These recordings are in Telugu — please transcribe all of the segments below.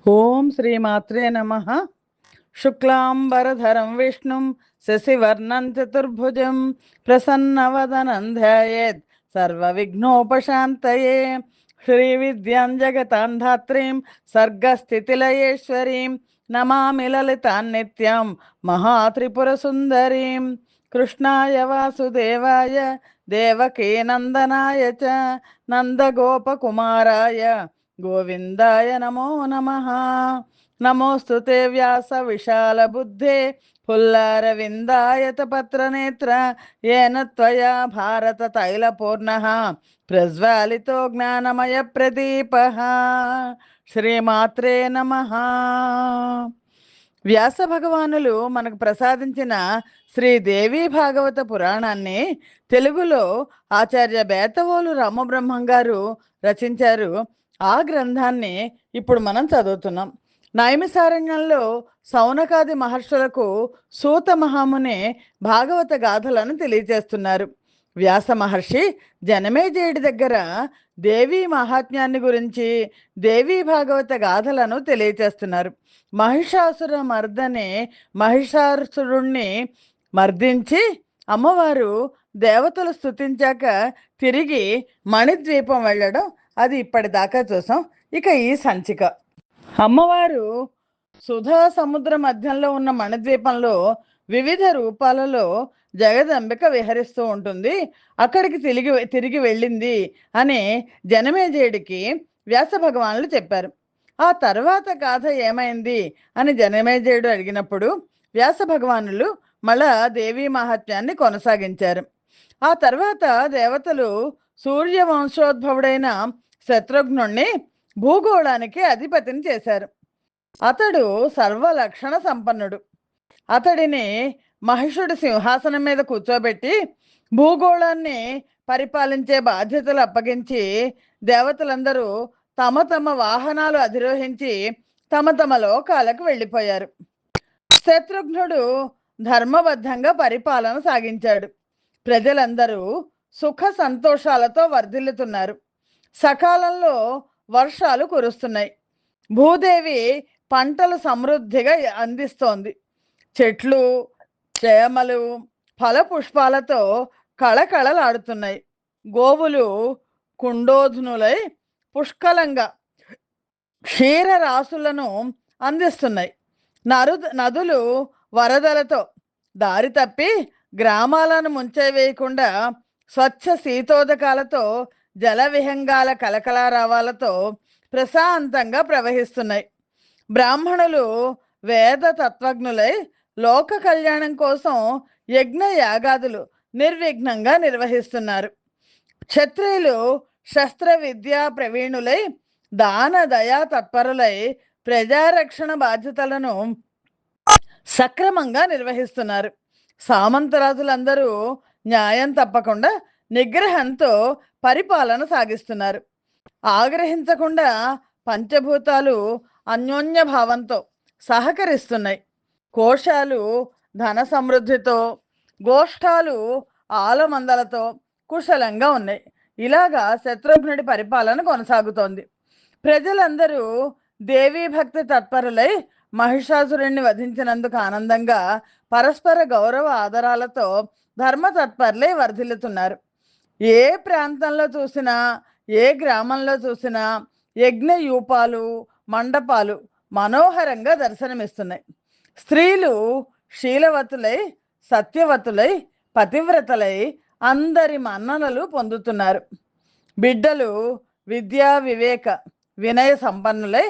ఓం శ్రీమాత్రే నమః. శుక్లాంబరధరం విష్ణుం శశివర్ణం చతుర్భుజం ప్రసన్నవదనం ధ్యాయేత్ సర్వవిఘ్నోపశాంతయే. శ్రీవిద్యాం జగతాం ధాత్రీం సర్గస్థితిలయేశ్వరీం నమామి లలితాం నిత్యం మహాత్రిపురసుందరీం. కృష్ణాయ వాసుదేవాయ దేవకీ నందనాయ చ నందగోపకుమారాయ గోవిందాయ నమో నమః. నమోస్తుతే వ్యాస విశాల బుద్ధే పుల్లారవిందాయత పత్రనేత్ర ఏన త్వయా భారత తైలపూర్ణః ప్రజ్వాలితో జ్ఞానమయ ప్రదీపః. శ్రీమాత్రే నమః. వ్యాస భగవానులు మనకు ప్రసాదించిన శ్రీదేవి భాగవత పురాణాన్ని తెలుగులో ఆచార్య బేతవోలు రామబ్రహ్మం గారు రచించారు. ఆ గ్రంథాన్ని ఇప్పుడు మనం చదువుతున్నాం. నైమిసారణ్యంలో సౌనకాది మహర్షులకు సూత మహాముని భాగవత గాథలను తెలియజేస్తున్నారు. వ్యాస మహర్షి జనమేజయుడి దగ్గర దేవీ మహాత్మ్యాన్ని గురించి దేవీ భాగవత గాథలను తెలియజేస్తున్నారు. మహిషాసుర మర్దని మహిషాసురుణ్ణి మర్దించి అమ్మవారు దేవతలు స్తుతించాక తిరిగి మణిద్వీపం వెళ్ళడం అది ఇప్పటిదాకా చూసాం. ఇక ఈ సంచిక అమ్మవారు సుధా సముద్ర మధ్యంలో ఉన్న మణిద్వీపంలో వివిధ రూపాలలో జగదంబిక విహరిస్తూ ఉంటుంది. అక్కడికి తిరిగి వెళ్ళింది అని జనమేజయుడికి వ్యాస భగవానులు చెప్పారు. ఆ తర్వాత గాథ ఏమైంది అని జనమేజయుడు అడిగినప్పుడు వ్యాస భగవానులు మళ్ళా దేవీ మహాత్మ్యాన్ని కొనసాగించారు. ఆ తర్వాత దేవతలు సూర్య వంశోద్భవుడైన శత్రుఘ్నుణ్ణి భూగోళానికి అధిపతిని చేశారు. అతడు సర్వలక్షణ సంపన్నుడు. అతడిని మహిషుడి సింహాసనం మీద కూర్చోబెట్టి భూగోళాన్ని పరిపాలించే బాధ్యతలు అప్పగించి దేవతలందరూ తమ తమ వాహనాలు అధిరోహించి తమ తమ లోకాలకు వెళ్ళిపోయారు. శత్రుఘ్నుడు ధర్మబద్ధంగా పరిపాలన సాగించాడు. ప్రజలందరూ సుఖ సంతోషాలతో వర్ధిల్లుతున్నారు. సకాలంలో వర్షాలు కురుస్తున్నాయి. భూదేవి పంటలు సమృద్ధిగా అందిస్తోంది. చెట్లు చేమలు ఫలపుష్పాలతో కళకళలాడుతున్నాయి. గోవులు కుండోధునులై పుష్కలంగా క్షీరరాశులను అందిస్తున్నాయి. నదులు వరదలతో దారి తప్పి గ్రామాలను ముంచేవేయకుండా స్వచ్ఛ శీతోదకాలతో జల విహంగాల కలకలారావాలతో ప్రశాంతంగా ప్రవహిస్తున్నాయి. బ్రాహ్మణులు వేద తత్వజ్ఞులై లోక కళ్యాణం కోసం యజ్ఞ యాగాదులు నిర్విఘ్నంగా నిర్వహిస్తున్నారు. క్షత్రియులు శస్త్ర విద్యా ప్రవీణులై దాన దయా తత్పరులై ప్రజారక్షణ బాధ్యతలను సక్రమంగా నిర్వహిస్తున్నారు. సామంతరాజులందరూ న్యాయం తప్పకుండా నిగ్రహంతో పరిపాలన సాగిస్తున్నారు. ఆగ్రహించకుండా పంచభూతాలు అన్యోన్య భావంతో సహకరిస్తున్నాయి. కోశాలు ధన సమృద్ధితో, గోష్ఠాలు ఆలమందలతో కుశలంగా ఉన్నాయి. ఇలాగా శత్రుఘ్నుడి పరిపాలన కొనసాగుతోంది. ప్రజలందరూ దేవీ భక్తి తత్పరులై మహిషాసురుణ్ణి వధించినందుకు ఆనందంగా పరస్పర గౌరవ ఆదరాలతో ధర్మ తత్పరులై వర్ధిల్లుతున్నారు. ఏ ప్రాంతంలో చూసినా ఏ గ్రామంలో చూసినా యజ్ఞయూపాలు మండపాలు మనోహరంగా దర్శనమిస్తున్నాయి. స్త్రీలు శీలవతులై సత్యవతులై పతివ్రతలై అందరి మన్ననలు పొందుతున్నారు. బిడ్డలు విద్యా వివేక వినయ సంపన్నులై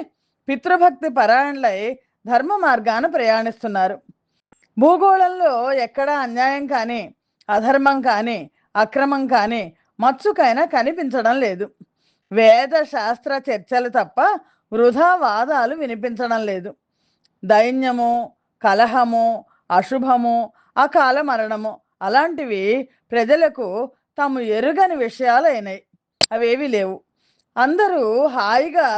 పితృభక్తి పరాయణులై ధర్మ మార్గాన ప్రయాణిస్తున్నారు. భూగోళంలో ఎక్కడా అన్యాయం కానీ అధర్మం కానీ అక్రమం కానీ మచ్చుకైనా కనిపించడం లేదు. వేద శాస్త్ర చర్చలు తప్ప వృధా వాదాలు వినిపించడం లేదు. దైన్యము, కలహము, అశుభము, అకాల మరణము అలాంటివి ప్రజలకు తాము ఎరుగని విషయాలైనాయి. అవేవి లేవు. అందరూ హాయిగా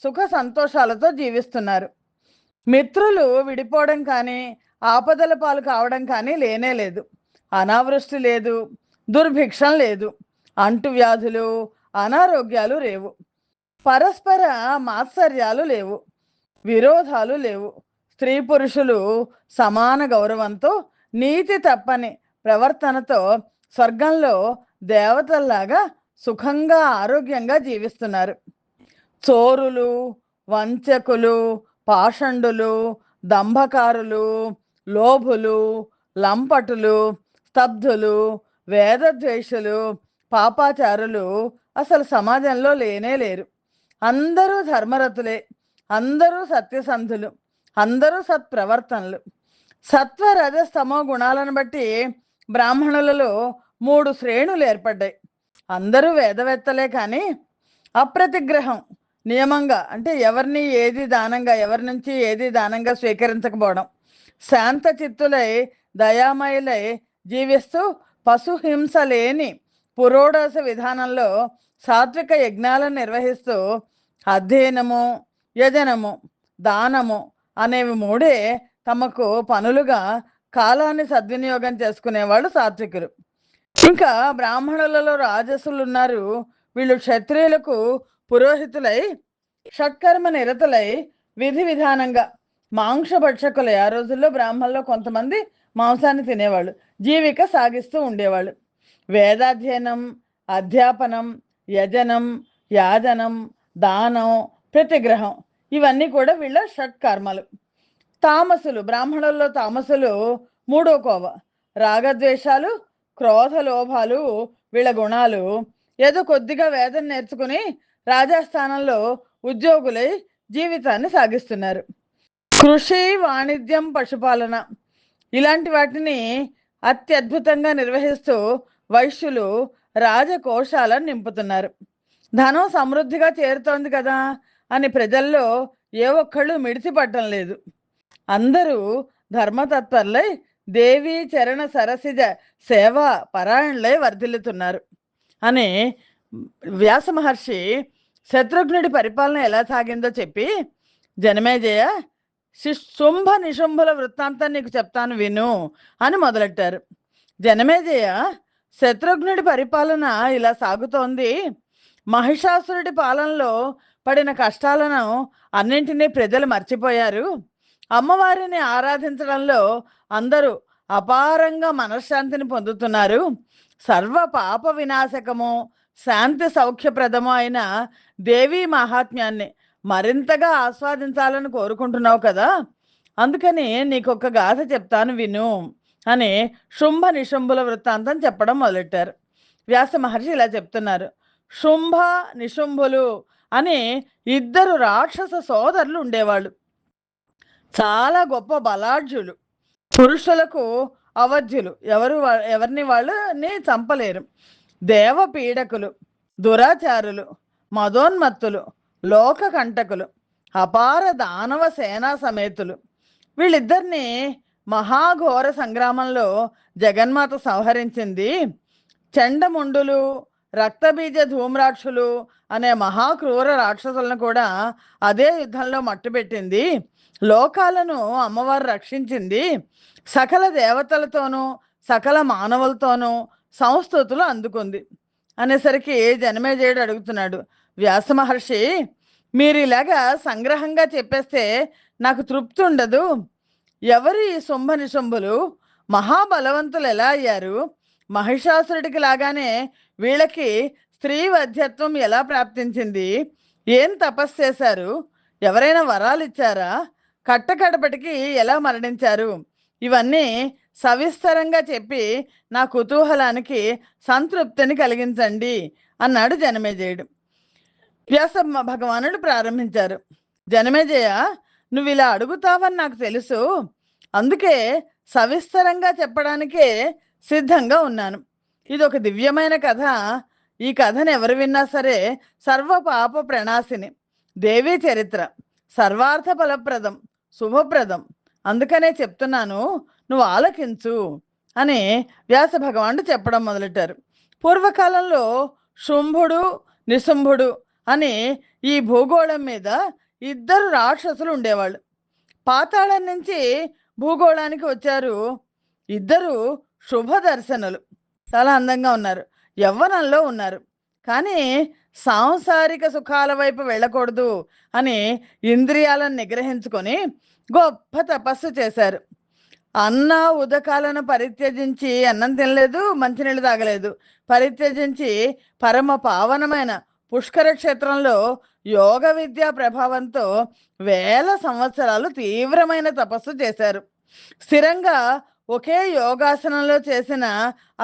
సుఖ సంతోషాలతో జీవిస్తున్నారు. మిత్రులు విడిపోవడం కానీ ఆపదల పాలు కావడం కానీ లేనే లేదు. అనావృష్టి లేదు, దుర్భిక్షం లేదు, అంటువ్యాధులు అనారోగ్యాలు లేవు, పరస్పర మాత్సర్యాలు లేవు. విరోధాలు లేవు. స్త్రీ పురుషులు సమాన గౌరవంతో, నీతి తప్పని ప్రవర్తనతో స్వర్గంలో దేవతల్లాగా సుఖంగా ఆరోగ్యంగా జీవిస్తున్నారు. చోరులు, వంచకులు, పాషండులు, దంభకారులు, లోభులు, లంపటులు, స్తబ్దులు, వేదద్వేషులు, పాపాచారులు అసలు సమాజంలో లేనే లేరు. అందరూ ధర్మరతులే, అందరూ సత్యసంధులు, అందరూ సత్ప్రవర్తనలు. సత్వ రజస్తమో గుణాలను బట్టి బ్రాహ్మణులలో 3 శ్రేణులు ఏర్పడ్డాయి. అందరూ వేదవేత్తలే, కానీ అప్రతిగ్రహం, నియమంగా అంటే ఎవరి నుంచి ఏది దానంగా స్వీకరించకపోవడం, శాంత చిత్తులై దయామయులై జీవిస్తూ పశుహింస లేని పురోడోస విధానంలో సాత్విక యజ్ఞాలను నిర్వహిస్తూ అధ్యయనము, యజనము, దానము అనేవి 3 తమకు పనులుగా కాలాన్ని సద్వినియోగం చేసుకునేవాళ్ళు సాత్వికులు. ఇంకా బ్రాహ్మణులలో రాజసులు ఉన్నారు. వీళ్ళు క్షత్రియులకు పురోహితులై షట్కర్మ నిరతులై విధి విధానంగా మాంసభక్షకులై, ఆ రోజుల్లో బ్రాహ్మణుల్లో కొంతమంది మాంసాన్ని తినేవాళ్ళు, జీవిక సాగిస్తూ ఉండేవాళ్ళు. వేదాధ్యయనం, అధ్యాపనం, యజనం, యాజనం, దానం, ప్రతిగ్రహం ఇవన్నీ కూడా వీళ్ళ షట్కర్మలు. తామసులు, బ్రాహ్మణుల్లో తామసులు 3వ కోవ. రాగద్వేషాలు, క్రోధ లోభాలు వీళ్ళ గుణాలు. ఏదో కొద్దిగా వేదన నేర్చుకుని రాజస్థానంలో ఉద్యోగులై జీవితాన్ని సాగిస్తున్నారు. కృషి, వాణిజ్యం, పశుపాలన ఇలాంటి వాటిని అత్యద్భుతంగా నిర్వహిస్తూ వైశ్యులు రాజకోశాలను నింపుతున్నారు. ధనం సమృద్ధిగా చేరుతోంది కదా అని ప్రజల్లో ఏ ఒక్కళ్ళు మిడిసిపట్టం లేదు. అందరూ ధర్మతత్పరులై దేవీ చరణ సరసిజ సేవా పరాయణులై వర్ధిల్లుతున్నారు అని వ్యాస మహర్షి శత్రుఘ్నుడి పరిపాలన ఎలా సాగిందో చెప్పి, జనమేజయ శుంభ నిశుంభుల వృత్తాంతం నీకు చెప్తాను విను అని మొదలెట్టారు. జనమేజయ, శత్రుఘ్నుడి పరిపాలన ఇలా సాగుతోంది. మహిషాసురుడి పాలనలో పడిన కష్టాలను అన్నింటినీ ప్రజలు మర్చిపోయారు. అమ్మవారిని ఆరాధించడంలో అందరూ అపారంగా మనశ్శాంతిని పొందుతున్నారు. సర్వ పాప వినాశకము, శాంతి సౌఖ్యప్రదము అయిన దేవీ మహాత్మ్యాన్ని మరింతగా ఆస్వాదించాలని కోరుకుంటున్నావు కదా, అందుకని నీకొక గాథ చెప్తాను విను అని శుంభ నిశుంభుల వృత్తాంతం చెప్పడం మొదలెట్టారు. వ్యాస మహర్షి ఇలా చెప్తున్నారు. శుంభ నిశుంభులు అని 2 రాక్షస సోదరులు ఉండేవాళ్ళు. చాలా గొప్ప బలాఢ్యులు, పురుషులకు అవధ్యులు, ఎవరిని వాళ్ళని చంపలేరు. దేవపీడకులు, దురాచారులు, మదోన్మత్తులు, లోక కంటకులు, అపార దానవ సేనా సమేతులు. వీళ్ళిద్దరిని మహాఘోర సంగ్రామంలో జగన్మాత సంహరించింది. చండముండులు, రక్తబీజ ధూమ్రాక్షులు అనే మహాక్రూర రాక్షసులను కూడా అదే యుద్ధంలో మట్టుబెట్టింది. లోకాలను అమ్మవారు రక్షించింది. సకల దేవతలతోనూ సకల మానవులతోనూ సంస్తుతులు అందుకుంది అనేసరికి జనమేజయుడు అడుగుతున్నాడు, వ్యాస మహర్షి, మీరు ఇలాగా సంగ్రహంగా చెప్పేస్తే నాకు తృప్తి ఉండదు. ఎవరు ఈ శుంభ నిశుంభులు? మహాబలవంతులు ఎలా అయ్యారు? మహిషాసురుడికి లాగానే వీళ్ళకి స్త్రీ వధ్యత్వం ఎలా ప్రాప్తించింది? ఏం తపస్సు చేశారు? ఎవరైనా వరాలు ఇచ్చారా? కట్టకడపటికి ఎలా మరణించారు? ఇవన్నీ సవిస్తరంగా చెప్పి నా కుతూహలానికి సంతృప్తిని కలిగించండి అన్నాడు జనమేజయుడు. వ్యాస భగవానుడు ప్రారంభించారు. జనమేజయ, నువ్వు ఇలా అడుగుతావని నాకు తెలుసు, అందుకే సవిస్తరంగా చెప్పడానికే సిద్ధంగా ఉన్నాను. ఇది ఒక దివ్యమైన కథ. ఈ కథను ఎవరు విన్నా సరే సర్వ పాప ప్రణాశిని, దేవీ చరిత్ర, సర్వార్థ ఫలప్రదం, శుభప్రదం. అందుకనే చెప్తున్నాను, నువ్వు ఆలకించు అని వ్యాస భగవానుడు చెప్పడం మొదలెట్టారు. పూర్వకాలంలో శుంభుడు నిశుంభుడు అని ఈ భూగోళం మీద 2 రాక్షసులు ఉండేవాళ్ళు. పాతాళం నుంచి భూగోళానికి వచ్చారు. 2 శుభ దర్శనులు, చాలా అందంగా ఉన్నారు, యవ్వనంలో ఉన్నారు. కానీ సాంసారిక సుఖాల వైపు వెళ్ళకూడదు అని ఇంద్రియాలను నిగ్రహించుకొని గొప్ప తపస్సు చేశారు. అన్న ఉదకాలను పరిత్యజించి అన్నం తినలేదు, మంచినీళ్ళు తాగలేదు. పరిత్యజించి పరమ పావనమైన పుష్కర క్షేత్రంలో యోగ విద్యా ప్రభావంతో వేల సంవత్సరాలు తీవ్రమైన తపస్సు చేశారు. స్థిరంగా ఒకే యోగాసనంలో చేసిన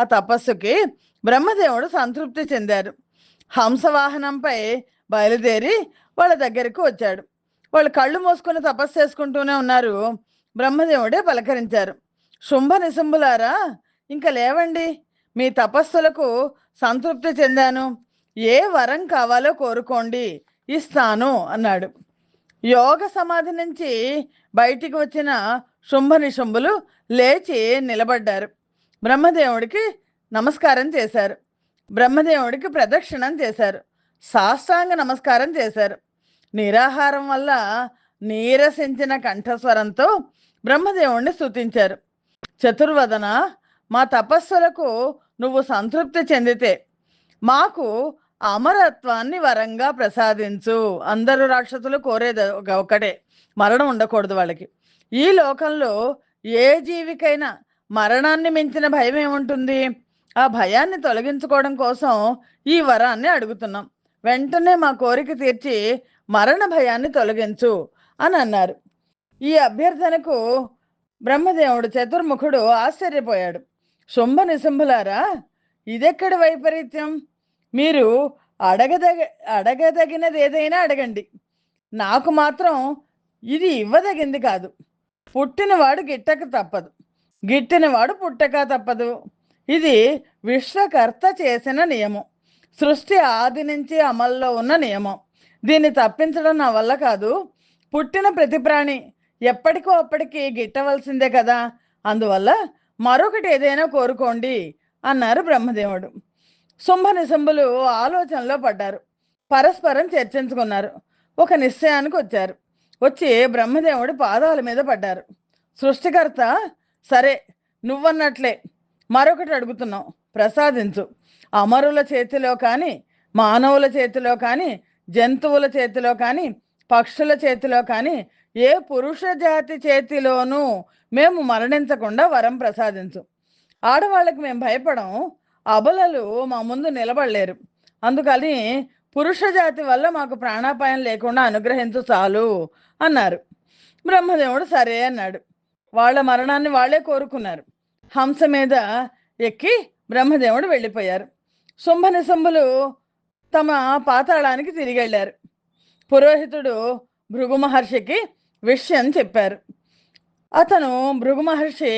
ఆ తపస్సుకి బ్రహ్మదేవుడు సంతృప్తి చెందారు. హంసవాహనంపై బయలుదేరి వాళ్ళ దగ్గరికి వచ్చాడు. వాళ్ళు కళ్ళు మూసుకొని తపస్సు చేసుకుంటూనే ఉన్నారు. బ్రహ్మదేవుడే పలకరించారు. శుంభ నిశుంభులారా, ఇంకా లేవండి, మీ తపస్సులకు సంతృప్తి చెందాను. ఏ వరం కావాలో కోరుకోండి, ఇస్తాను అన్నాడు. యోగ సమాధి నుంచి బయటికి వచ్చిన శుంభ నిశుంభులు లేచి నిలబడ్డారు. బ్రహ్మదేవుడికి నమస్కారం చేశారు. బ్రహ్మదేవుడికి ప్రదక్షిణం చేశారు. సాష్టాంగ నమస్కారం చేశారు. నిరాహారం వల్ల నీరసించిన కంఠస్వరంతో బ్రహ్మదేవుణ్ణి స్తుతించారు. చతుర్వదన, మా తపస్సులకు నువ్వు సంతృప్తి చెందితే మాకు అమరత్వాన్ని వరంగా ప్రసాదించు. అందరూ రాక్షసులు కోరేది ఒకటే, మరణం ఉండకూడదు వాళ్ళకి. ఈ లోకంలో ఏ జీవికైనా మరణాన్ని మించిన భయం ఏముంటుంది? ఆ భయాన్ని తొలగించుకోవడం కోసం ఈ వరాన్ని అడుగుతున్నాం. వెంటనే మా కోరిక తీర్చి మరణ భయాన్ని తొలగించు అని అన్నారు. ఈ అభ్యర్థనకు బ్రహ్మదేవుడు చతుర్ముఖుడు ఆశ్చర్యపోయాడు. శుంభ నిశుంభులారా, ఇదెక్కడి వైపరీత్యం? మీరు అడగదగినది ఏదైనా అడగండి, నాకు మాత్రం ఇది ఇవ్వదగింది కాదు. పుట్టినవాడు గిట్టక తప్పదు, గిట్టినవాడు పుట్టక తప్పదు. ఇది విశ్వకర్త చేసిన నియమం, సృష్టి ఆది నుంచి అమల్లో ఉన్న నియమం. దీన్ని తప్పించడం నా వల్ల కాదు. పుట్టిన ప్రతి ప్రాణి ఎప్పటికో అప్పటికి గిట్టవలసిందే కదా, అందువల్ల మరొకటి ఏదైనా కోరుకోండి అన్నారు బ్రహ్మదేవుడు. శుంభ నిశుంభులు ఆలోచనలో పడ్డారు. పరస్పరం చర్చించుకున్నారు. ఒక నిశ్చయానికి వచ్చారు. వచ్చి బ్రహ్మదేవుడి పాదాల మీద పడ్డారు. సృష్టికర్త, సరే, నువ్వన్నట్లే మరొకటి అడుగుతున్నాం, ప్రసాదించు. అమరుల చేతిలో కానీ, మానవుల చేతిలో కానీ, జంతువుల చేతిలో కానీ, పక్షుల చేతిలో కానీ, ఏ పురుష జాతి చేతిలోనూ మేము మరణించకుండా వరం ప్రసాదించు. ఆడవాళ్ళకి మేము భయపడం, అబలలు మా ముందు నిలబడలేరు. అందుకని పురుష జాతి వల్ల మాకు ప్రాణాపాయం లేకుండా అనుగ్రహించు చాలు అన్నారు. బ్రహ్మదేవుడు సరే అన్నాడు. వాళ్ళ మరణాన్ని వాళ్ళే కోరుకున్నారు. హంస మీద ఎక్కి బ్రహ్మదేవుడు వెళ్ళిపోయారు. శుంభ నిశుంభులు తమ పాతాళానికి తిరిగి వెళ్ళారు. పురోహితుడు భృగు మహర్షికి విషయం చెప్పారు. అతను భృగు మహర్షి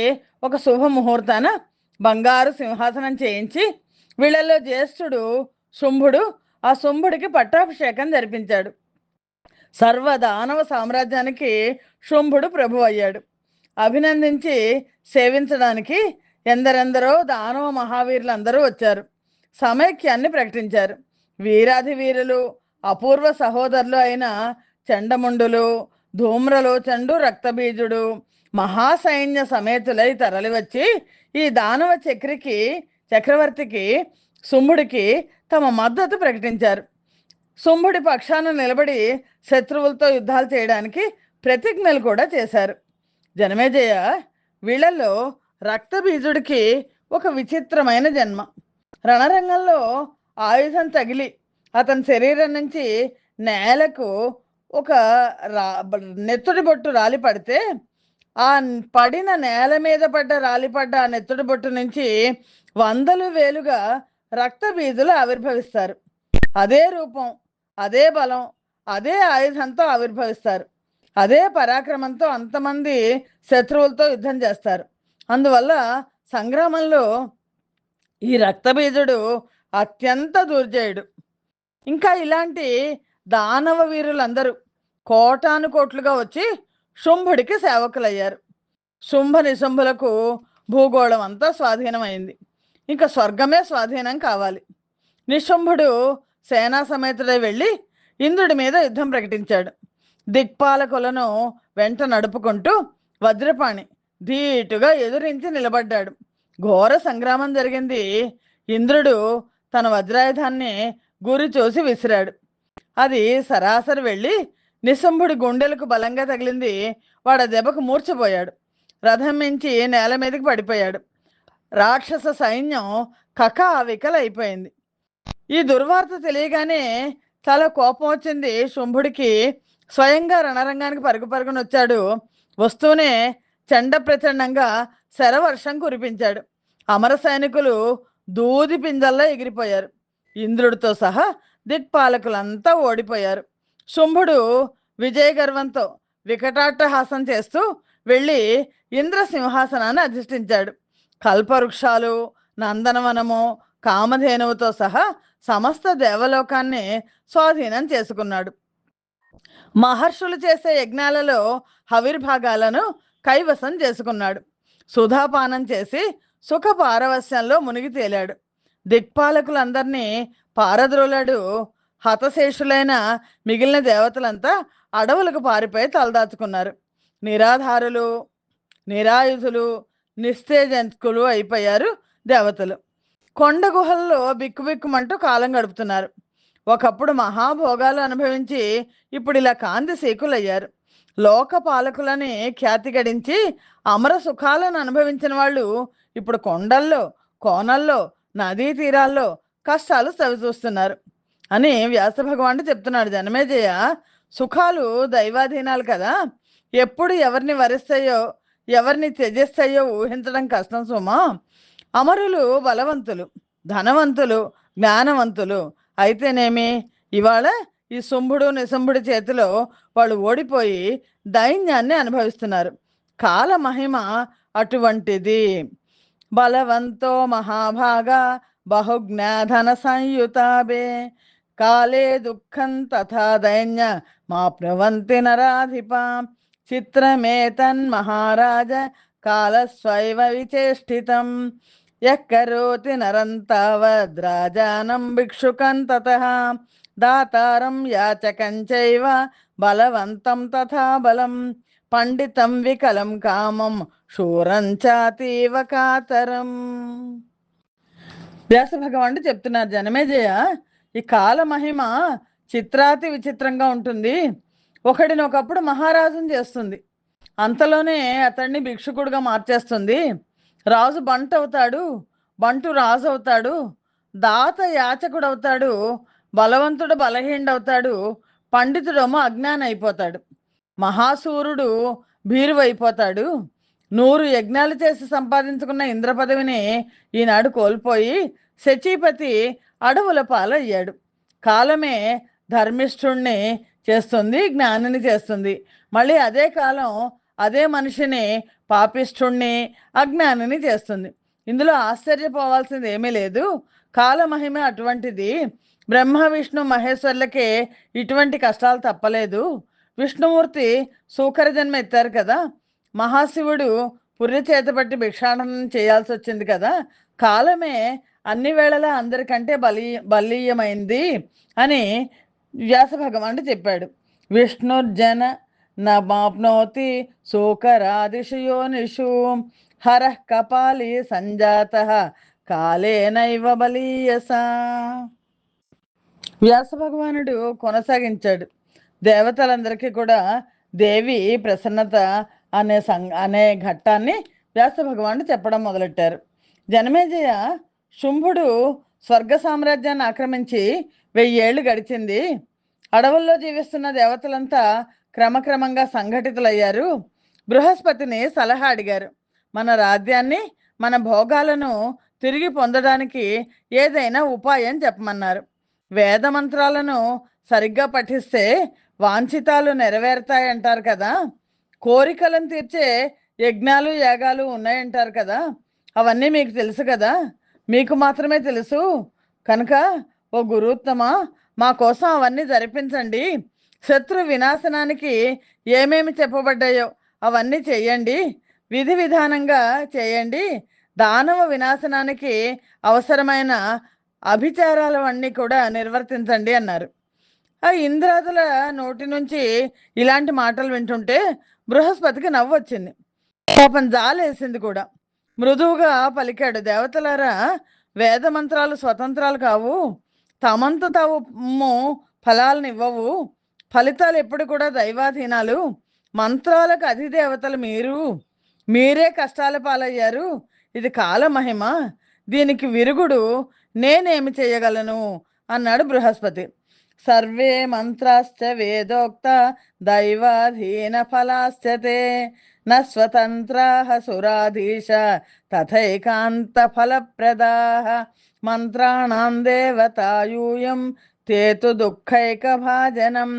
ఒక శుభముహూర్తాన బంగారు సింహాసనం చేయించి, వీళ్ళలో జ్యేష్ఠుడు శుంభుడు, ఆ శుంభుడికి పట్టాభిషేకం జరిపించాడు. సర్వదానవ సామ్రాజ్యానికి శుంభుడు ప్రభు అయ్యాడు. అభినందించి సేవించడానికి ఎందరెందరో దానవ మహావీరులందరూ వచ్చారు. సమైక్యాన్ని ప్రకటించారు. వీరాధి వీరులు, అపూర్వ సహోదరులు అయిన చండముండులు, ధూమ్రలోచండు, రక్తబీజుడు మహాసైన్య సమేతులై తరలివచ్చి ఈ దానవ చక్రవర్తికి శుంభుడికి తమ మద్దతు ప్రకటించారు. శుంభుడి పక్షాన నిలబడి శత్రువులతో యుద్ధాలు చేయడానికి ప్రతిజ్ఞలు కూడా చేశారు. జనమేజయ, వీళ్ళల్లో రక్తబీజుడికి ఒక విచిత్రమైన జన్మ. రణరంగంలో ఆయుధం తగిలి అతని శరీరం నుంచి నేలకు ఒక నెత్తుడి బొట్టు రాలి పడితే, ఆ పడిన నేల మీద రాలిపడ్డ ఆ నెత్తుడి బొట్టు నుంచి వందలు వేలుగా రక్తబీజులు ఆవిర్భవిస్తారు. అదే రూపం, అదే బలం, అదే ఆయుధంతో ఆవిర్భవిస్తారు. అదే పరాక్రమంతో అంతమంది శత్రువులతో యుద్ధం చేస్తారు. అందువల్ల సంగ్రామంలో ఈ రక్తబీజుడు అత్యంత దుర్జయుడు. ఇంకా ఇలాంటి దానవ వీరులందరూ కోటాను కోట్లుగా వచ్చి శుంభుడికి సేవకులయ్యారు. శుంభ నిశుంభులకు భూగోళం అంతా స్వాధీనమైంది. ఇంకా స్వర్గమే స్వాధీనం కావాలి. నిశుంభుడు సేనా సమేతుడై వెళ్ళి ఇంద్రుడి మీద యుద్ధం ప్రకటించాడు. దిక్పాలకులను వెంట నడుపుకుంటూ వజ్రపాణి ధీటుగా ఎదురించి నిలబడ్డాడు. ఘోర సంగ్రామం జరిగింది. ఇంద్రుడు తన వజ్రాయుధాన్ని గురి చూసి విసిరాడు. అది సరాసరి వెళ్ళి నిశంభుడి గుండెలకు బలంగా తగిలింది. వాడు ఆ దెబ్బకు మూర్ఛపోయాడు. రథం మించి నేల మీదకి పడిపోయాడు. రాక్షస సైన్యం కకావికలైపోయింది. ఈ దుర్వార్త తెలియగానే చాలా కోపం వచ్చింది శుంభుడికి. స్వయంగా రణరంగానికి పరుగు పరుగునొచ్చాడు. వస్తూనే చండ ప్రచండంగా శరవర్షం కురిపించాడు. అమర సైనికులు దూది పింజల్లో ఎగిరిపోయారు. ఇంద్రుడితో సహా దిక్పాలకులంతా ఓడిపోయారు. శుంభుడు విజయ గర్వంతో వికటాట్టహాసం చేస్తూ వెళ్ళి ఇంద్రసింహాసనాన్ని అధిష్ఠించాడు. కల్పవృక్షాలు, నందనవనము, కామధేనువుతో సహా సమస్త దేవలోకాన్ని స్వాధీనం చేసుకున్నాడు. మహర్షులు చేసే యజ్ఞాలలో హవిర్భాగాలను కైవసం చేసుకున్నాడు. సుధాపానం చేసి సుఖ పారవస్యంలో మునిగి తేలాడు. దిక్పాలకులందరినీ పారద్రోలాడు. హతశేషులైన మిగిలిన దేవతలంతా అడవులకు పారిపోయి తలదాచుకున్నారు. నిరాధారులు, నిరాయుధులు, నిస్తేజంతుకులు అయిపోయారు దేవతలు. కొండ గుహల్లో బిక్కుబిక్కుమంటూ కాలం గడుపుతున్నారు. ఒకప్పుడు మహాభోగాలు అనుభవించి ఇప్పుడు ఇలా కాంతి సీకులయ్యారు. లోక పాలకులని ఖ్యాతి గడించి అమర సుఖాలను అనుభవించిన వాళ్ళు ఇప్పుడు కొండల్లో, కోనల్లో, నదీ తీరాల్లో కష్టాలు చవిచూస్తున్నారు అని వ్యాస భగవానుడు చెప్తున్నాడు. జనమేజయ, సుఖాలు దైవాధీనాలు కదా, ఎప్పుడు ఎవరిని వరిస్తాయో ఎవరిని త్యజిస్తాయో ఊహించడం కష్టం సుమా. అమరులు బలవంతులు, ధనవంతులు, జ్ఞానవంతులు అయితేనేమి ఇవాళ ఈ శుంభుడు నిశంభుడి చేతిలో వాళ్ళు ఓడిపోయి దైన్యాన్ని అనుభవిస్తున్నారు. కాల మహిమ అటువంటిది. బలవంతో మహాభాగా బహుజ్ఞాధన సంయుతాబే కాలే దుఃఖం తథా దైన్య మాప్నువంతి నరాధిప చిత్రమేతన్మహారాజ కాలస్వైవ విచేష్టితం యక్కరోతి నరంతావద్రాజానం భిక్షుకం తతః దాతారం యాచకం చైవ బలవంతం తథా బలం పండితం వికలం కామం శూరం చాతీవ కాతరం. వ్యాస భగవానుడు చెప్తున్నారు, జనమేజయ, ఈ కాల మహిమ చిత్రాతి విచిత్రంగా ఉంటుంది. ఒకడిని ఒకప్పుడు మహారాజుని చేస్తుంది, అంతలోనే అతన్ని భిక్షుకుడుగా మార్చేస్తుంది. రాజు బంటు అవుతాడు, బంటు రాజు అవుతాడు, దాత యాచకుడు అవుతాడు, బలవంతుడు బలహీనుడవుతాడు, పండితుడేమో అజ్ఞాని అయిపోతాడు, మహాసూరుడు భీరువు అయిపోతాడు. 100 యజ్ఞాలు చేసి సంపాదించుకున్న ఇంద్ర పదవిని ఈనాడు కోల్పోయి శచీపతి అడవుల పాలయ్యాడు. కాలమే ధర్మిష్ఠుణ్ణి చేస్తుంది, జ్ఞానిని చేస్తుంది. మళ్ళీ అదే కాలం అదే మనిషిని పాపిష్ఠుణ్ణి, అజ్ఞానిని చేస్తుంది. ఇందులో ఆశ్చర్యపోవాల్సింది ఏమీ లేదు. కాలమహిమ అటువంటిది. బ్రహ్మ విష్ణు మహేశ్వర్లకే ఇటువంటి కష్టాలు తప్పలేదు. విష్ణుమూర్తి సూకర జన్మ ఎత్తారు కదా, మహాశివుడు పుర్రె చేతపట్టి భిక్షాటనం చేయాల్సి వచ్చింది కదా. కాలమే అన్ని వేళలా అందరికంటే బలీయమైంది అని వ్యాస భగవానుడు చెప్పాడు. విష్ణుర్జన నమాప్నోతి సూకరాదిషు యోనిషు హరః కపాలి సంజాతః కాలేనైవ బలీయస. వ్యాస భగవానుడు కొనసాగించాడు. దేవతలందరికీ కూడా దేవి ప్రసన్నత అనే ఘట్టాన్ని వ్యాస భగవానుడు చెప్పడం మొదలెట్టారు. జనమేజయ, శుంభుడు స్వర్గ సామ్రాజ్యాన్ని ఆక్రమించి 1000 ఏళ్ళు గడిచింది. అడవుల్లో జీవిస్తున్న దేవతలంతా క్రమక్రమంగా సంఘటితులయ్యారు. బృహస్పతిని సలహా అడిగారు. మన రాజ్యాన్ని, మన భోగాలను తిరిగి పొందడానికి ఏదైనా ఉపాయం చెప్పమన్నారు. వేద మంత్రాలను సరిగ్గా పఠిస్తే వాంఛితాలు నెరవేరుతాయంటారు కదా, కోరికలను తీర్చే యజ్ఞాలు యాగాలు ఉన్నాయంటారు కదా, అవన్నీ మీకు తెలుసు కదా, మీకు మాత్రమే తెలుసు కనుక ఓ గురుత్తమా, మా కోసం అవన్నీ జరిపించండి. శత్రు వినాశనానికి ఏమేమి చెప్పబడ్డాయో అవన్నీ చేయండి, విధి విధానంగా చేయండి. దానవ వినాశనానికి అవసరమైన అభిచారాలవన్నీ కూడా నిర్వర్తించండి అన్నారు. ఆ ఇంద్రాదుల నోటి నుంచి ఇలాంటి మాటలు వింటుంటే బృహస్పతికి నవ్వు వచ్చింది. పాపం జాలేసింది కూడా. మృదువుగా పలికాడు, దేవతలారా, వేద మంత్రాలు స్వతంత్రాలు కావు. తమంత తాము ఫలాలనివ్వవు. ఫలితాలు ఎప్పుడు కూడా దైవాధీనాలు. మంత్రాలకు అధిదేవతలు మీరు. మీరే కష్టాల పాలయ్యారు. ఇది కాలమహిమ. దీనికి విరుగుడు నేనేమి చేయగలను అన్నాడు బృహస్పతి. సర్వే మంత్రాశ్చ వేదోక్త దైవాధీన ఫలాశ్చతే న స్వతంత్రాః సురాధీశ తథైకాంత ఫలప్రదాః మంత్రాణాం దేవతాయూయం తేతు దుఃఖైక భాజనం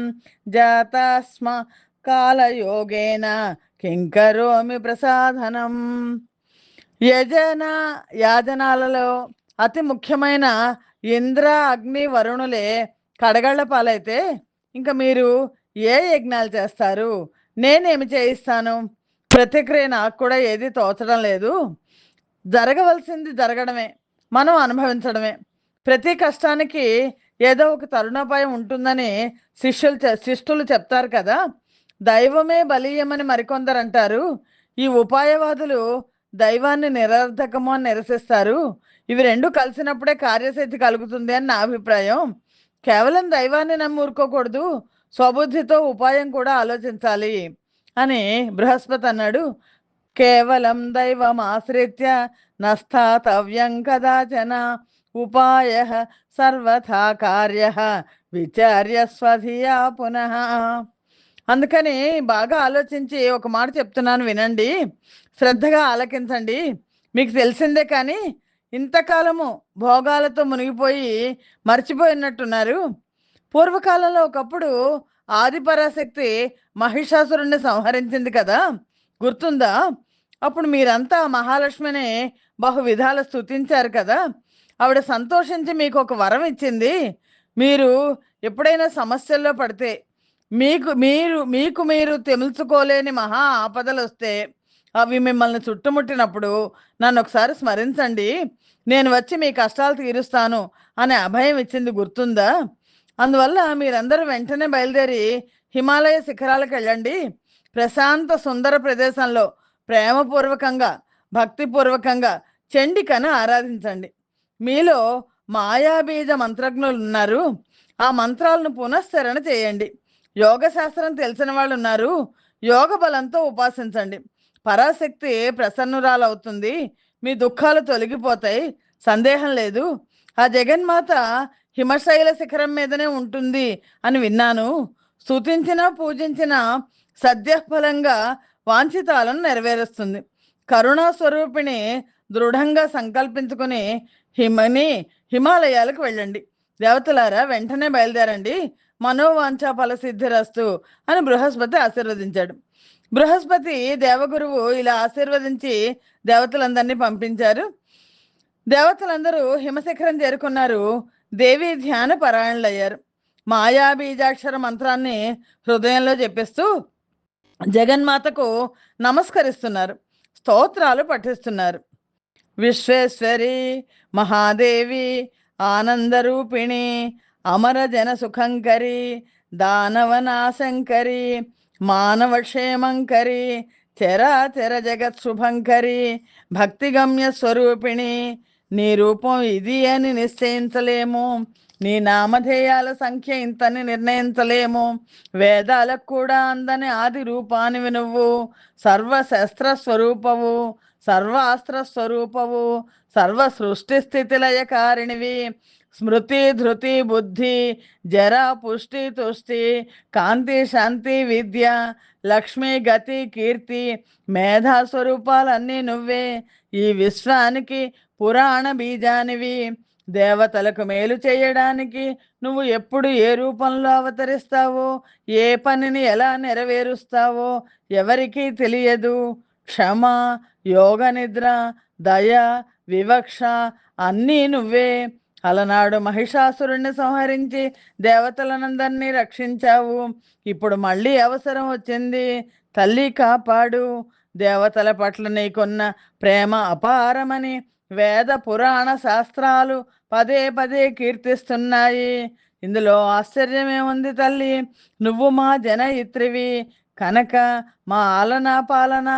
జాతాస్మ కాలయోగేన కింకరోమి ప్రసాధనం. యాజనాలలో అతి ముఖ్యమైన ఇంద్ర అగ్ని వరుణులే కడగళ్ల పాలైతే ఇంకా మీరు ఏ యజ్ఞాలు చేస్తారు? నేనేమి చేయిస్తాను? ప్రతిక్రియ నాకు కూడా ఏది తోచడం లేదు. జరగవలసింది జరగడమే, మనం అనుభవించడమే. ప్రతి కష్టానికి ఏదో ఒక తరుణోపాయం ఉంటుందని శిష్టులు చెప్తారు కదా. దైవమే బలీయమని మరికొందరు అంటారు. ఈ ఉపాయవాదులు దైవాన్ని నిరర్ధకము అని నిరసిస్తారు. ఇవి రెండు కలిసినప్పుడే కార్యసిద్ధి కలుగుతుంది అని నా అభిప్రాయం. కేవలం దైవాన్ని నమ్మి ఊరుకోకూడదు, స్వబుద్ధితో ఉపాయం కూడా ఆలోచించాలి అని బృహస్పతి అన్నాడు. కేవలం దైవం ఆశ్రిత్య నస్థాతవ్యం కదాచన ఉపాయ సర్వథా కార్య విచార్య స్వధియా పునః. అందుకని బాగా ఆలోచించి ఒక మాట చెప్తున్నాను, వినండి, శ్రద్ధగా ఆలకించండి. మీకు తెలిసిందే కానీ ఇంతకాలము భోగాలతో మునిగిపోయి మర్చిపోయినట్టున్నారు. పూర్వకాలంలో ఒకప్పుడు ఆదిపరాశక్తి మహిషాసురుణ్ణి సంహరించింది కదా, గుర్తుందా? అప్పుడు మీరంతా మహాలక్ష్మిని బహు విధాల స్తుతించారు కదా. ఆవిడ సంతోషించి మీకు ఒక వరం ఇచ్చింది. మీరు ఎప్పుడైనా సమస్యల్లో పడితే, మీకు మీరు తెముల్చుకోలేని మహా ఆపదలు వస్తే, అవి మిమ్మల్ని చుట్టుముట్టినప్పుడు నన్ను ఒకసారి స్మరించండి, నేను వచ్చి మీ కష్టాలు తీరుస్తాను అనే అభయం ఇచ్చింది, గుర్తుందా? అందువల్ల మీరందరూ వెంటనే బయలుదేరి హిమాలయ శిఖరాలకు వెళ్ళండి. ప్రశాంత సుందర ప్రదేశంలో ప్రేమపూర్వకంగా భక్తిపూర్వకంగా చండికను ఆరాధించండి. మీలో మాయాబీజ మంత్రజ్ఞులు ఉన్నారు. ఆ మంత్రాలను పునశ్చరణ చేయండి. యోగ శాస్త్రం తెలిసిన వాళ్ళు ఉన్నారు. యోగ బలంతో ఉపాసించండి. పరాశక్తి ప్రసన్నురాలవుతుంది. మీ దుఃఖాలు తొలగిపోతాయి, సందేహం లేదు. ఆ జగన్మాత హిమశైల శిఖరం మీదనే ఉంటుంది అని విన్నాను. స్తుతించిన పూజించిన సద్యఫలంగా వాంఛితాలను నెరవేరుస్తుంది. కరుణా స్వరూపిణి దృఢంగా సంకల్పించుకుని హిమాలయాలకు వెళ్ళండి. దేవతలారా వెంటనే బయలుదేరండి. మనోవాంఛ ఫలసిద్ధిరస్తు అని బృహస్పతి ఆశీర్వదించాడు. బృహస్పతి దేవగురువు ఇలా ఆశీర్వదించి దేవతలందరినీ పంపించారు. దేవతలందరూ హిమశిఖరం చేరుకున్నారు. దేవి ధ్యాన పరాయణులయ్యారు. మాయాబీజాక్షర మంత్రాన్ని హృదయంలో చెప్పిస్తూ జగన్మాతకు నమస్కరిస్తున్నారు, స్తోత్రాలు పఠిస్తున్నారు. విశ్వేశ్వరి మహాదేవి ఆనందరూపిణి అమర జన సుఖంకరి దానవనాశంకరి మానవక్షేమంకరి చరాచర జగత్ శుభంకరి భక్తిగమ్య స్వరూపిణి. నీ రూపం ఇది అని నిశ్చయించలేము, నీ నామధేయాల సంఖ్య ఇంతని నిర్ణయించలేము. వేదాలకు కూడా అందని ఆది రూపానివి నువ్వు. సర్వశస్త్ర స్వరూపవు, సర్వాస్త్ర స్వరూపవు, సర్వ సృష్టి స్థితి లయకారిణివి. స్మృతి ధృతి బుద్ధి జర పుష్టి తుష్టి కాంతి శాంతి విద్య లక్ష్మి గతి కీర్తి మేధా స్వరూపాలన్నీ నువ్వే. ఈ విశ్వానికి పురాణ బీజానివి. దేవతలకు మేలు చేయడానికి నువ్వు ఎప్పుడు ఏ రూపంలో అవతరిస్తావో, ఏ పనిని ఎలా నెరవేరుస్తావో ఎవరికీ తెలియదు. క్షమ, యోగ నిద్ర, దయ, వివక్ష అన్నీ నువ్వే. అలనాడు మహిషాసురుణ్ణి సంహరించి దేవతలనందరినీ రక్షించావు. ఇప్పుడు మళ్ళీ అవసరం వచ్చింది. తల్లి కాపాడు. దేవతల పట్ల నీకున్న ప్రేమ అపారమని వేద పురాణ శాస్త్రాలు పదే పదే కీర్తిస్తున్నాయి. ఇందులో ఆశ్చర్యమేముంది తల్లి? నువ్వు మా జనయిత్రివి, కనుక మా ఆలన పాలన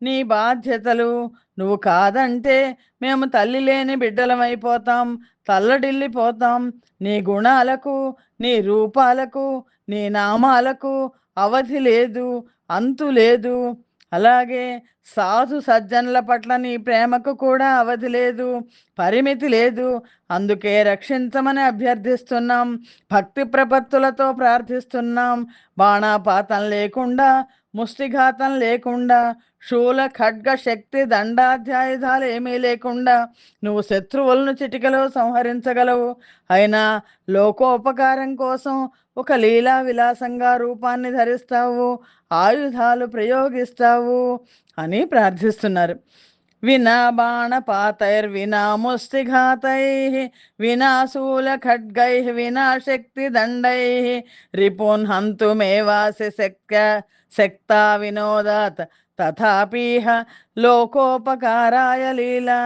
నీ బాధ్యతలు. నువ్వు కాదంటే మేము తల్లి లేని బిడ్డలమైపోతాం, తల్లడిల్లిపోతాం. నీ గుణాలకు, నీ రూపాలకు, నీ నామాలకు అవధి లేదు, అంతు లేదు. అలాగే సాధు సజ్జనుల పట్ల నీ ప్రేమకు కూడా అవధి లేదు, పరిమితి లేదు. అందుకే రక్షించమని అభ్యర్థిస్తున్నాం, భక్తి ప్రపత్తులతో ప్రార్థిస్తున్నాం. బాణాపాతం లేకుండా, ముష్టిఘాతం లేకుండా, శూల ఖడ్గ శక్తి దండాధ్యాయుధాలు ఏమీ లేకుండా నువ్వు శత్రువులను చిటికలో సంహరించగలవు. అయినా లోకోపకారం కోసం ఒక లీలా విలాసంగా రూపాన్ని ధరిస్తావు, ఆయుధాలు ప్రయోగిస్తావు అని ప్రార్థిస్తున్నారు. వినా బాణపాతైర్వినా ముష్టిఘాతై, వినా శూలఖడ్గై, వినా శక్తిదండై, రిపున్ హంతుమేవాసి శక్తా వినోదాత్ తథాపీహ లోకోపకారాయ లీలా.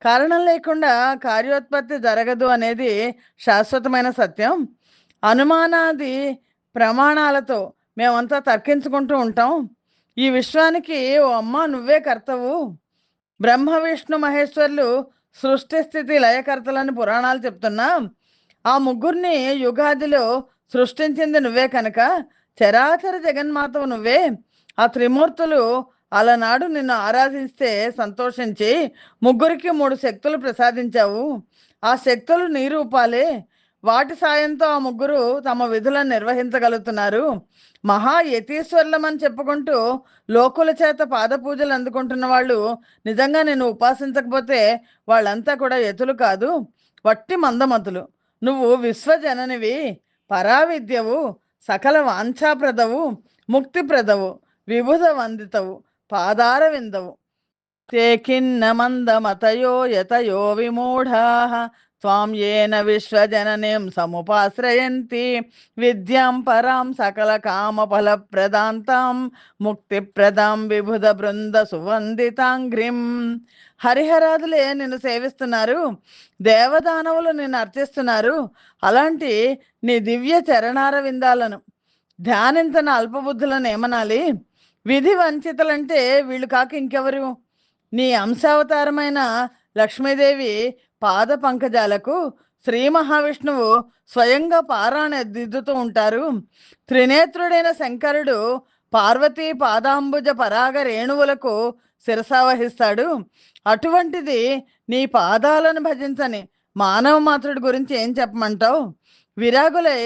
కారణం లేకుండా కార్యోత్పత్తి జరగదు అనేది శాశ్వతమైన సత్యం. అనుమానాది ప్రమాణాలతో మేమంతా తర్కించుకుంటూ ఉంటాం. ఈ విశ్వానికి ఓ అమ్మ నువ్వే కర్తవు. బ్రహ్మ విష్ణు మహేశ్వరులు సృష్టి స్థితి లయకర్తలని పురాణాలు చెప్తున్నా. ఆ ముగ్గురిని యుగాదిలో సృష్టించింది నువ్వే కనుక చరాచర జగన్మాతవు నువ్వే. ఆ త్రిమూర్తులు అలనాడు నిన్ను ఆరాధిస్తే సంతోషించి ముగ్గురికి 3 శక్తులు ప్రసాదించావు. ఆ శక్తులు నీ రూపాలే. వాటి సాయంతో ఆ ముగ్గురు తమ విధులను నిర్వహించగలుగుతున్నారు. మహా యతీశ్వరులమని చెప్పుకుంటూ లోకుల చేత పాదపూజలు అందుకుంటున్న వాళ్ళు నిజంగా నేను ఉపాసించకపోతే వాళ్ళంతా కూడా యతులు కాదు, వట్టి మందమతులు. నువ్వు విశ్వజననివి, పరావిద్యవు, సకల వాంఛాప్రదవు, ముక్తిప్రదవు, విభుధ వందితవు, పాదార విందవు. తే ఖిన్న మందమతయో యతయో విమూఢాః త్వాం యేన విశ్వజననీం సముపాశ్రయంతి విద్యాం పరాం సకల కామఫలప్రదాంతాం ముక్తిప్రదాం విభుధ బృంద సువందితాంఘ్రిం. హరిహరాదులే నిన్ను సేవిస్తున్నారు, దేవదానవులు నిన్ను అర్చిస్తున్నారు. అలాంటి నీ దివ్య చరణార విందాలను ధ్యానించిన అల్పబుద్ధులను ఏమనాలి? విధి వంచితులంటే వీళ్ళు కాక ఇంకెవరు? నీ అంశావతారమైన లక్ష్మీదేవి పాద పంకజాలకు శ్రీ మహావిష్ణువు స్వయంగా పారాణ దిద్దుతూ ఉంటారు. త్రినేత్రుడైన శంకరుడు పార్వతీ పాదాంబుజ పరాగ రేణువులకు శిరసావహిస్తాడు. అటువంటిది నీ పాదాలను భజించని మానవ మాత్రుడి గురించి ఏం చెప్పమంటావు? విరాగులై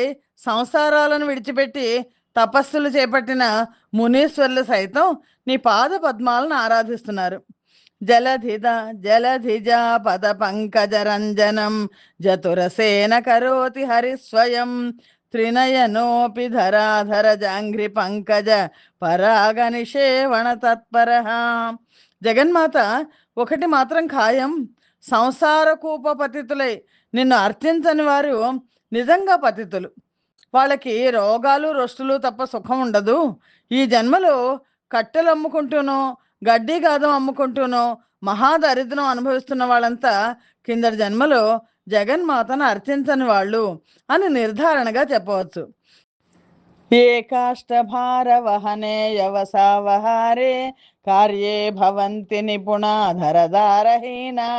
సంసారాలను విడిచిపెట్టి తపస్సులు చేపట్టిన మునీశ్వరులు సైతం నీ పాద పద్మాలను ఆరాధిస్తున్నారు. జలధిజ పద పంకజరంజనం జతురసేన కరోతి హరిస్వయం త్రినయనోపి ధరాధర జాంఘ్రి పంకజ పరాగ నిషేవణ తత్పర. జగన్మాత ఒకటి మాత్రం ఖాయం, సంసార కూప పతితులై నిన్ను అర్చించని వారు నిజంగా పతితులు. వాళ్ళకి రోగాలు రొస్టులు తప్ప సుఖం ఉండదు. ఈ జన్మలో కట్టెలు అమ్ముకుంటూనో గడ్డి గాదం అమ్ముకుంటూనో మహాదరిద్రం అనుభవిస్తున్న వాళ్ళంతా కిందటి జన్మలో జగన్మాతను అర్చించని వాళ్ళు అని నిర్ధారణగా చెప్పవచ్చు. ఏకాష్టభారవహనే యవసావహారే కార్యే భవంతి నిపుణాధరదారహీనా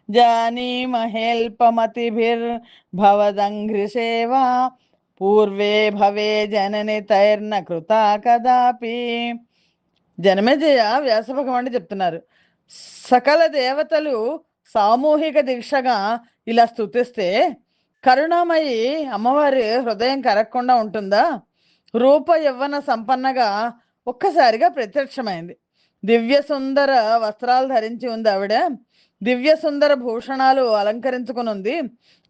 జానీమహేల్పమతిభిర్భవదంఘ్రిసేవా పూర్వే భవే జనని తైర్న కృతా కదాపి. జనమేజయ వ్యాసభగవానుడు చెప్తున్నారు, సకల దేవతలు సామూహిక దీక్షగా ఇలా స్తుతిస్తే కరుణామయి అమ్మవారి హృదయం కరగకుండా ఉంటుందా? రూప యవ్వన సంపన్నగా ఒక్కసారిగా ప్రత్యక్షమైంది. దివ్య సుందర వస్త్రాలు ధరించి ఉంది ఆవిడ. దివ్య సుందర భూషణాలు అలంకరించుకుని ఉంది.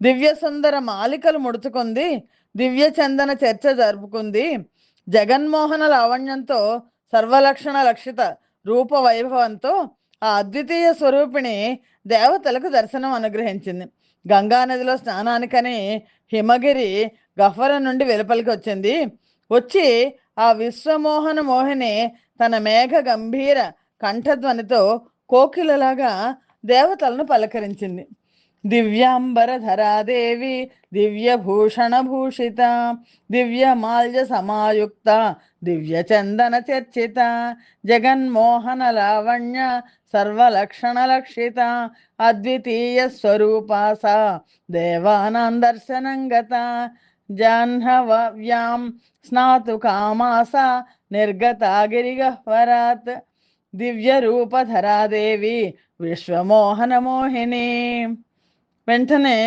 దివ్య సుందర మాలికలు ముడుచుకుంది. దివ్య చందన చర్చ జరుపుకుంది. జగన్మోహన లావణ్యంతో సర్వలక్షణ లక్షిత రూప వైభవంతో ఆ అద్వితీయ స్వరూపిణి దేవతలకు దర్శనం అనుగ్రహించింది. గంగానదిలో స్నానానికని హిమగిరి గహ్వర నుండి వెలుపలికి వచ్చింది. వచ్చి ఆ విశ్వమోహన మోహిని తన మేఘ గంభీర కంఠధ్వనితో కోకిలలాగా దేవతలను పలకరించింది. దివ్యాంబరధరాదేవి దివ్యభూషణభూషిత దివ్యమాల్య సమాయుక్త దివ్యచందన చర్చిత జగన్మోహన లావణ్య సర్వలక్షణలక్షిత అద్వితీయ స్వరూపాస దేవానాం దర్శనంగత జాహ్నవ్యాం స్నాతు కామాస నిర్గతాగిరిగహ్వరాత్ దివ్యరూపధరాదేవి విశ్వమోహనమోహిని. వెంటనే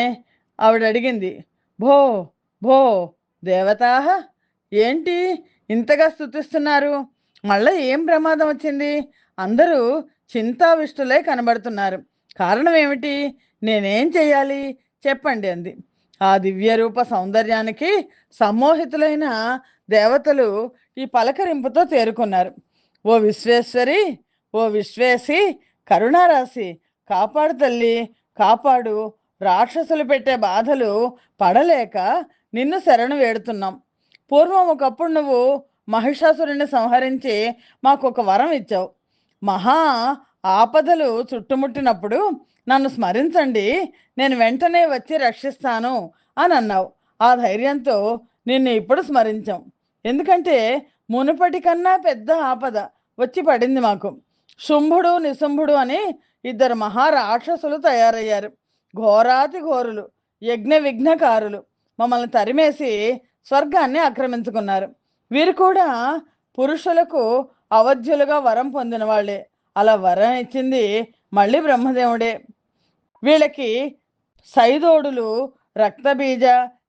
ఆవిడ అడిగింది, భో భో దేవతా, ఏంటి ఇంతగా స్తుతిస్తున్నారు? మళ్ళీ ఏం ప్రమాదం వచ్చింది? అందరూ చింతావిష్టులై కనబడుతున్నారు. కారణం ఏమిటి? నేనేం చెయ్యాలి చెప్పండి అంది. ఆ దివ్యరూప సౌందర్యానికి సమ్మోహితులైన దేవతలు ఈ పలకరింపుతో తేరుకున్నారు. ఓ విశ్వేశ్వరి, ఓ విశ్వేసి, కరుణారాశి, కాపాడు తల్లి, కాపాడు. రాక్షసులు పెట్టే బాధలు పడలేక నిన్ను శరణు వేడుతున్నాం. పూర్వం ఒకప్పుడు నువ్వు మహిషాసురుని సంహరించి మాకు ఒక వరం ఇచ్చావు. మహా ఆపదలు చుట్టుముట్టినప్పుడు నన్ను స్మరించండి, నేను వెంటనే వచ్చి రక్షిస్తాను అని అన్నావు. ఆ ధైర్యంతో నిన్ను ఇప్పుడు స్మరించాం. ఎందుకంటే మునుపటి కన్నా పెద్ద ఆపద వచ్చి పడింది మాకు. శుంభుడు నిశుంభుడు అని ఇద్దరు మహారాక్షసులు తయారయ్యారు. ఘోరాతి ఘోరులు, యజ్ఞ విఘ్నకారులు మమ్మల్ని తరిమేసి స్వర్గాన్ని ఆక్రమించుకున్నారు. వీరు కూడా పురుషులకు అవధ్యులుగా వరం పొందిన వాళ్ళే. అలా వరం ఇచ్చింది మళ్ళీ బ్రహ్మదేవుడే. వీళ్ళకి సైదోడులు, రక్తబీజ,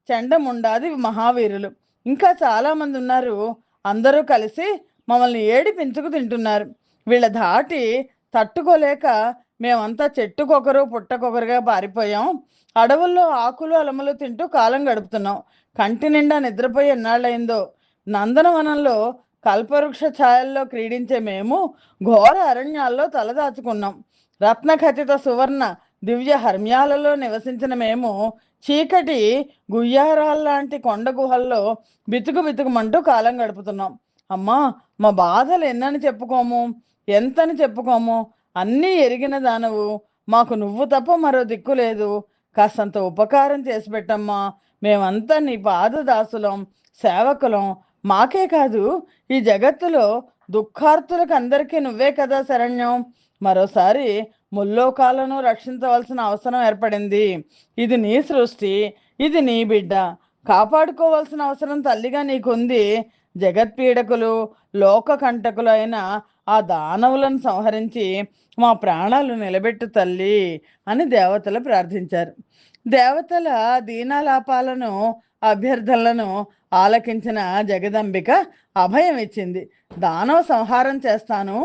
చండముండాది మహావీరులు ఇంకా చాలామంది ఉన్నారు. అందరూ కలిసి మమ్మల్ని ఏడిపించుకు తింటున్నారు. వీళ్ళ ధాటి తట్టుకోలేక మేమంతా చెట్టుకొకరు పుట్టకొకరుగా పారిపోయాం. అడవుల్లో ఆకులు అలములు తింటూ కాలం గడుపుతున్నాం. కంటి నిండా నిద్రపోయి ఎన్నాళ్ళయిందో. నందనవనంలో కల్పవృక్ష ఛాయల్లో క్రీడించే మేము ఘోర అరణ్యాల్లో తలదాచుకున్నాం. రత్నఖచిత సువర్ణ దివ్య హర్మ్యాలలో నివసించిన మేము చీకటి గుయ్యారాల్లాంటి కొండ గుహల్లో బితుకు బితుకుమంటూ కాలం గడుపుతున్నాం. అమ్మా, మా బాధలు ఎన్నని చెప్పుకోము, ఎంతని చెప్పుకోము. అన్నీ ఎరిగిన దానవు, మాకు నువ్వు తప్ప మరో దిక్కు లేదు. కాస్తంత ఉపకారం చేసి పెట్టమ్మా. మేమంతా నీ పాదదాసులం, సేవకులం. మాకే కాదు, ఈ జగత్తులో దుఃఖార్తులకు అందరికీ నువ్వే కదా శరణ్యం. మరోసారి ముల్లోకాలను రక్షించవలసిన అవసరం ఏర్పడింది. ఇది నీ సృష్టి, ఇది నీ బిడ్డ. కాపాడుకోవాల్సిన అవసరం తల్లిగా నీకుంది. జగత్పీడకులు, లోకకంటకులు అయిన ఆ దానవులను సంహరించి మా ప్రాణాలు నిలబెట్టు తల్లి అని దేవతలు ప్రార్థించారు. దేవతల దీనాలాపాలను, అభ్యర్థనలను ఆలకించిన జగదంబిక అభయం ఇచ్చింది. దానవ సంహారం చేస్తాను,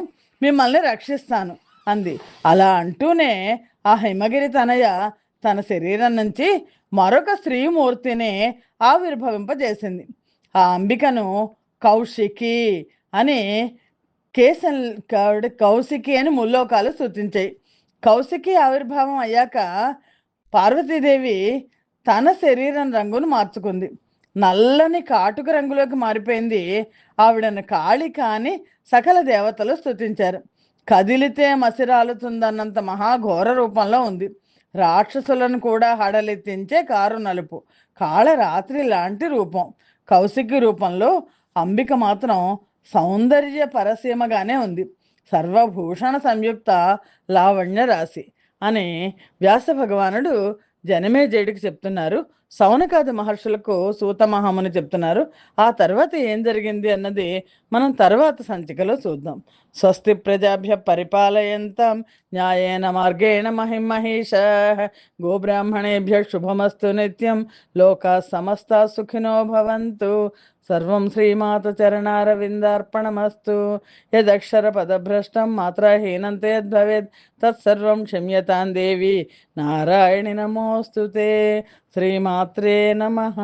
మిమ్మల్ని రక్షిస్తాను అంది. అలా అంటూనే ఆ హిమగిరి తనయ తన శరీరం నుంచి మరొక స్త్రీమూర్తిని ఆవిర్భవింపజేసింది. ఆ అంబికను కౌశికి అని కౌశికి అని ముల్లోకాలు సూచించాయి. కౌశికి ఆవిర్భావం అయ్యాక పార్వతీదేవి తన శరీరం రంగును మార్చుకుంది. నల్లని కాటుక రంగులోకి మారిపోయింది. ఆవిడను కాళిక అని సకల దేవతలు స్తుతించారు. కదిలితే మసిరాలుతుందన్నంత మహాఘోర రూపంలో ఉంది. రాక్షసులను కూడా హడలెత్తించే కారు నలుపు కాళరాత్రి లాంటి రూపం. కౌశికి రూపంలో అంబిక మాత్రం సౌందర్య పరసీమగానే ఉంది. సర్వభూషణ సంయుక్త లావణ్య రాశి అని వ్యాస భగవానుడు జనమేజయుడికి చెప్తున్నారు. సౌనకాది మహర్షులకు సూత మహాముని చెప్తున్నారు. ఆ తర్వాత ఏం జరిగింది అన్నది మనం తర్వాత సంచికలో చూద్దాం. స్వస్తి ప్రజాభ్య పరిపాలయంతాం న్యాయేన మార్గేణ మహిమహేషాః గోబ్రాహ్మణేభ్య శుభమస్తు నిత్యం లోకా సమస్తా సుఖినో భవంతు. సర్వం శ్రీమాత చరణారవిందార్పణమస్తు. యదక్షర పదభ్రష్టం మాత్రాహీనం యద్భవేత్ తత్సర్వం క్షమ్యతాం దేవి నారాయణి నమోస్తుతే. శ్రీమాత్రే నమః.